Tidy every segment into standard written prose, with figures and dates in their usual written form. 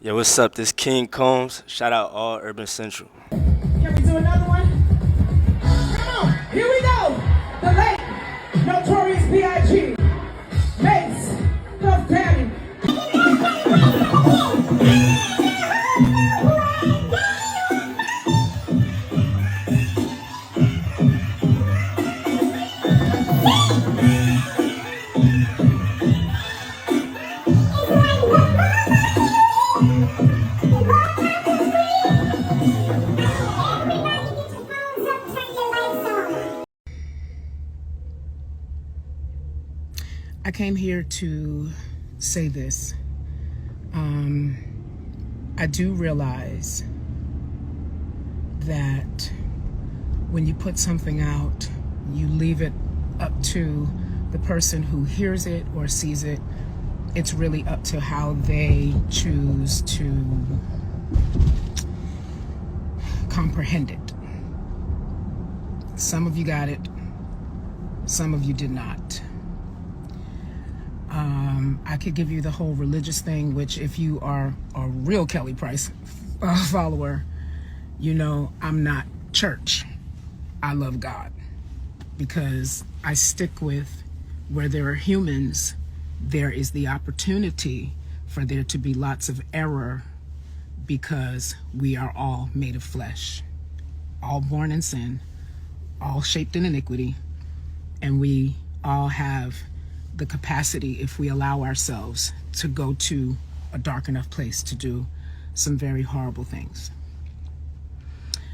Yo, what's up? This King Combs. Shout out all Urban Central. Can we do another one? Come on, here we go. The late, notorious B.I.G. Mace, Puff Daddy. I came here to say this. I do realize that when you put something out, you leave it up to the person who hears it or sees it. It's really up to how they choose to comprehend it. Some of you got it, some of you did not. I could give you the whole religious thing, which if you are a real Kelly Price follower, you know I'm not church. I love God because I stick with where there are humans, there is the opportunity for there to be lots of error because we are all made of flesh, all born in sin, all shaped in iniquity, and we all have the capacity, if we allow ourselves, to go to a dark enough place to do some very horrible things.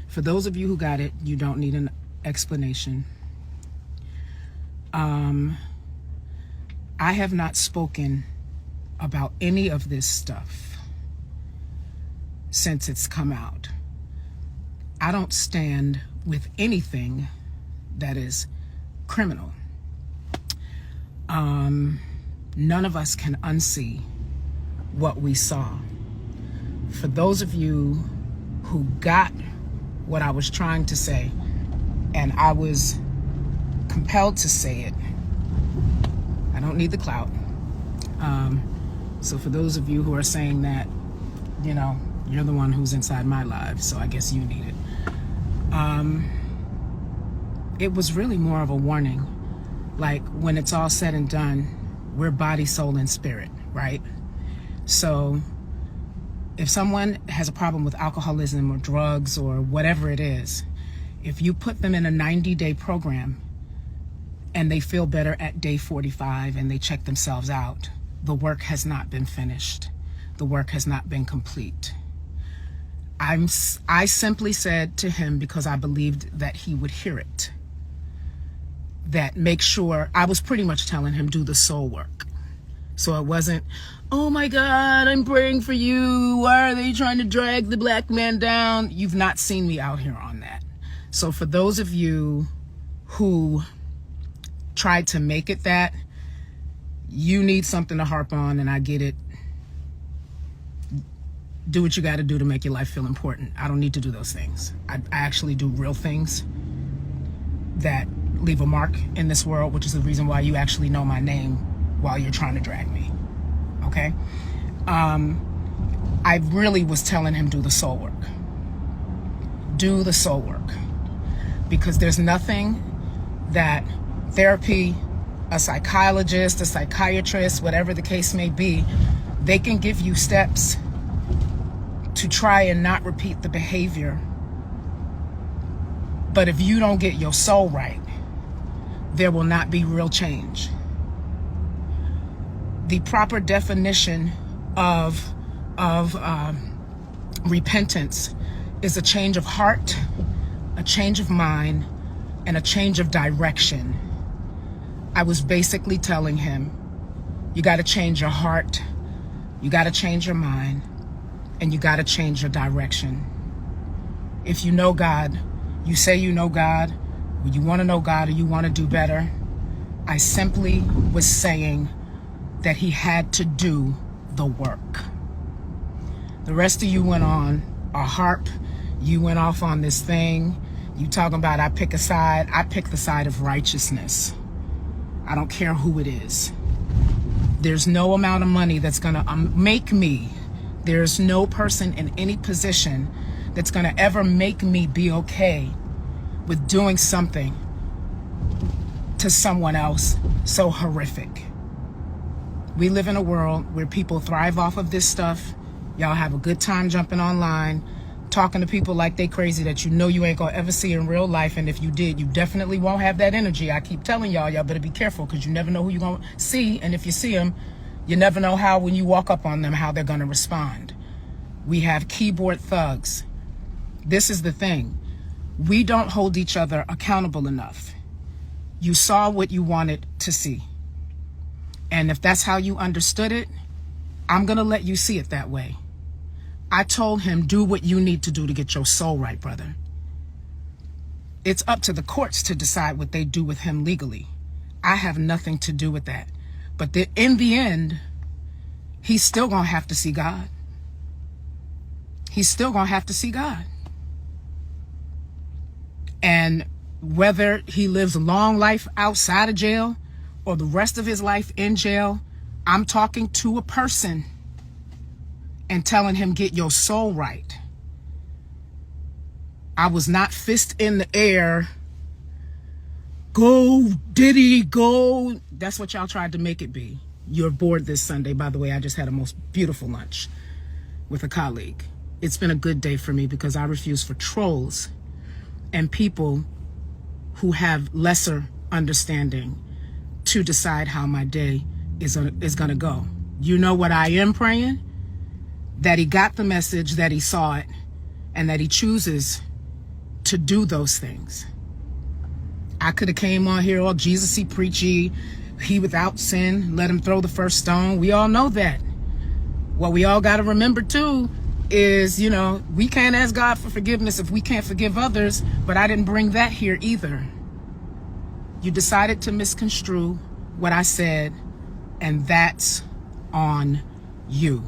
For those of you who got it, you don't need an explanation. I have not spoken about any of this stuff since it's come out. I don't stand with anything that is criminal. None of us can unsee what we saw. For those of you who got what I was trying to say, and I was compelled to say it, I don't need the clout. So for those of you who are saying that, you know, you're the one who's inside my life, so I guess you need it. It was really more of a warning. Like, when it's all said and done, we're body, soul, and spirit, right? So if someone has a problem with alcoholism or drugs or whatever it is, if you put them in a 90-day program and they feel better at day 45 and they check themselves out, the work has not been finished. The work has not been complete. I simply said to him, because I believed that he would hear it, that make sure, I was pretty much telling him, do the soul work. So it wasn't, oh my God, I'm praying for you. Why are they trying to drag the black man down? You've not seen me out here on that. So for those of you who tried to make it that, you need something to harp on, and I get it. Do what you got to do to make your life feel important. I don't need to do those things. I actually do real things that leave a mark in this world, which is the reason why you actually know my name while you're trying to drag me. Okay? I really was telling him, do the soul work. Do the soul work. Because there's nothing that therapy, a psychologist, a psychiatrist, whatever the case may be, they can give you steps to try and not repeat the behavior. But if you don't get your soul right, there will not be real change. The proper definition of repentance is a change of heart, a change of mind, and a change of direction. I was basically telling him, you got to change your heart, you got to change your mind, and you got to change your direction. If you know God, you say you know God, or you want to know God, or you want to do better, I simply was saying that he had to do the work. The rest of you went on a harp. You went off on this thing. You talking about I pick a side. I pick the side of righteousness. I don't care who it is. There's no amount of money that's gonna make me There's no person in any position that's going to ever make me be okay with doing something to someone else so horrific. We live in a world where people thrive off of this stuff. Y'all have a good time jumping online, talking to people like they crazy that you know you ain't gonna ever see in real life. And if you did, you definitely won't have that energy. I keep telling y'all better be careful, because you never know who you're gonna see. And if you see them, you never know how, when you walk up on them, how they're gonna respond. We have keyboard thugs. This is the thing. We don't hold each other accountable enough. You saw what you wanted to see. And if that's how you understood it, I'm gonna let you see it that way. I told him, do what you need to do to get your soul right, brother. It's up to the courts to decide what they do with him legally. I have nothing to do with that. But in the end, he's still going to have to see God. He's still going to have to see God. And whether he lives a long life outside of jail or the rest of his life in jail, I'm talking to a person and telling him, get your soul right. I was not fist in the air. Go, Diddy, go. That's what y'all tried to make it be. You're bored this Sunday. By the way, I just had a most beautiful lunch with a colleague. It's been a good day for me because I refuse for trolls and people who have lesser understanding to decide how my day is going to go. You know what I am praying? That he got the message, that he saw it, and that he chooses to do those things. I could have came on here all Jesus-y, preachy, he without sin, let him throw the first stone. We all know that. What we all got to remember too is, we can't ask God for forgiveness if we can't forgive others, but I didn't bring that here either. You decided to misconstrue what I said, and that's on you.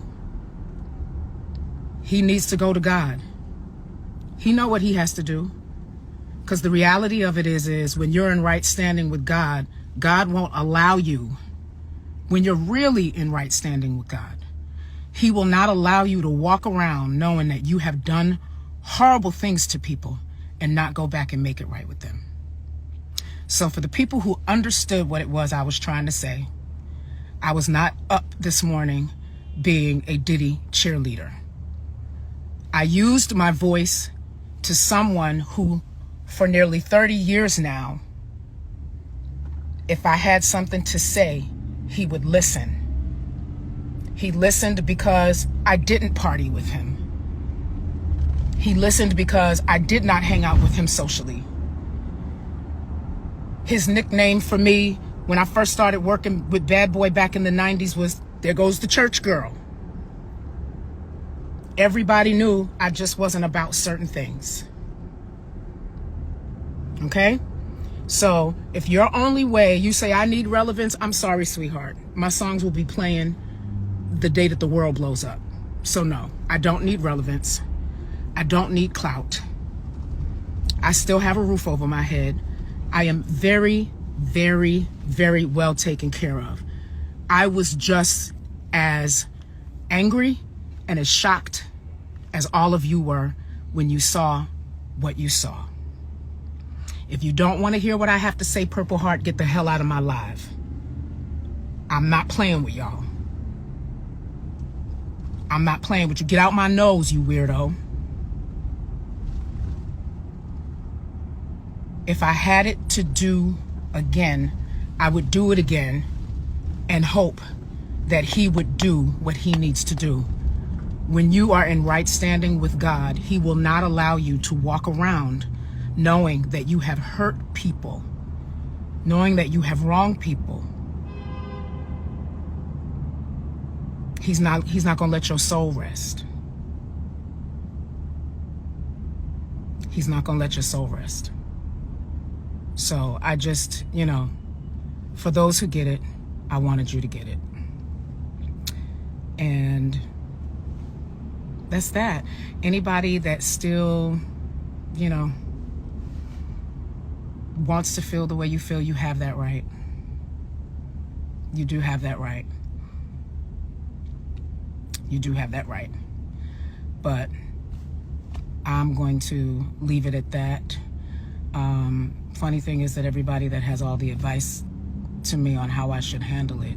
He needs to go to God. He know what he has to do. Because the reality of it is when you're in right standing with God, God won't allow you, when you're really in right standing with God, he will not allow you to walk around knowing that you have done horrible things to people and not go back and make it right with them. So for the people who understood what it was I was trying to say, I was not up this morning being a Diddy cheerleader. I used my voice to someone who, for nearly 30 years now, if I had something to say, he would listen. He listened because I didn't party with him. He listened because I did not hang out with him socially. His nickname for me when I first started working with Bad Boy back in the 90s was, there goes the church girl. Everybody knew I just wasn't about certain things. Okay? So if your only way, you say I need relevance, I'm sorry, sweetheart. My songs will be playing the day that the world blows up. So no, I don't need relevance. I don't need clout. I still have a roof over my head. I am very, very, very well taken care of. I was just as angry and as shocked as all of you were when you saw what you saw. If you don't want to hear what I have to say, Purple Heart, get the hell out of my live. I'm not playing with y'all. I'm not playing with you. Get out my nose, you weirdo. If I had it to do again, I would do it again and hope that he would do what he needs to do. When you are in right standing with God, he will not allow you to walk around knowing that you have hurt people, knowing that you have wronged people. He's not going to let your soul rest. He's not going to let your soul rest. So I just, for those who get it, I wanted you to get it. And that's that. Anybody that still, wants to feel the way you feel, you have that right. You do have that right. You do have that right. but I'm going to leave it at that. Funny thing is that everybody that has all the advice to me on how I should handle it,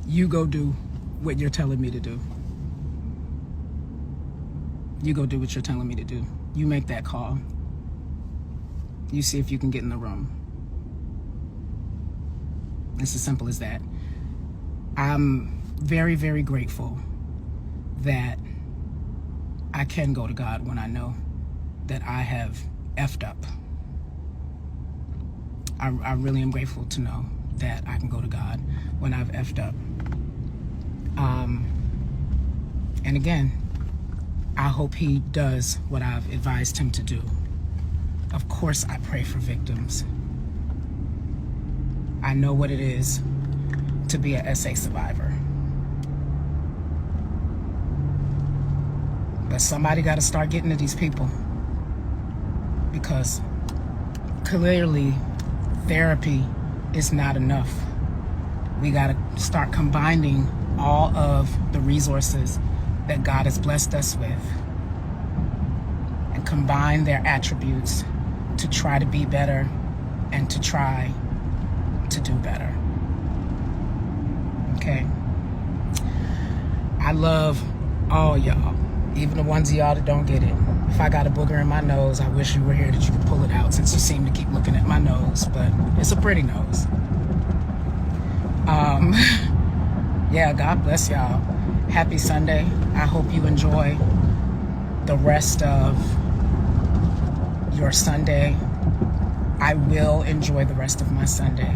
you go do what you're telling me to do. You go do what you're telling me to do. You make that call. You see if you can get in the room. It's as simple as that. I'm very, very grateful that I can go to God when I know that I have effed up. I really am grateful to know that I can go to God when I've effed up. And again, I hope he does what I've advised him to do. Of course, I pray for victims. I know what it is to be an SA survivor. But somebody got to start getting to these people, because clearly therapy is not enough. We got to start combining all of the resources that God has blessed us with and combine their attributes to try to be better and to try to do better. Okay? I love all y'all, even the ones of y'all that don't get it. If I got a booger in my nose, I wish you were here that you could pull it out, since you seem to keep looking at my nose, but it's a pretty nose. Yeah, God bless y'all. Happy Sunday. I hope you enjoy the rest of your Sunday. I will enjoy the rest of my Sunday.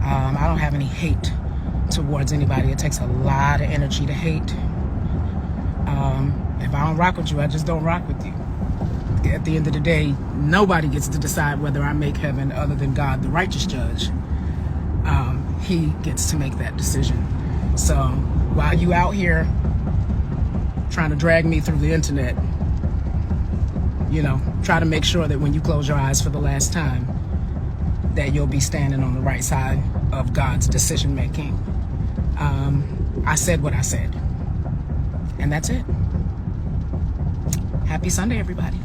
I don't have any hate towards anybody. It takes a lot of energy to hate. If I don't rock with you, I just don't rock with you. At the end of the day, nobody gets to decide whether I make heaven other than God, the righteous judge. He gets to make that decision. So while you out here trying to drag me through the internet, you know, try to make sure that when you close your eyes for the last time, that you'll be standing on the right side of God's decision making. I said what I said, and that's it. Happy Sunday, everybody.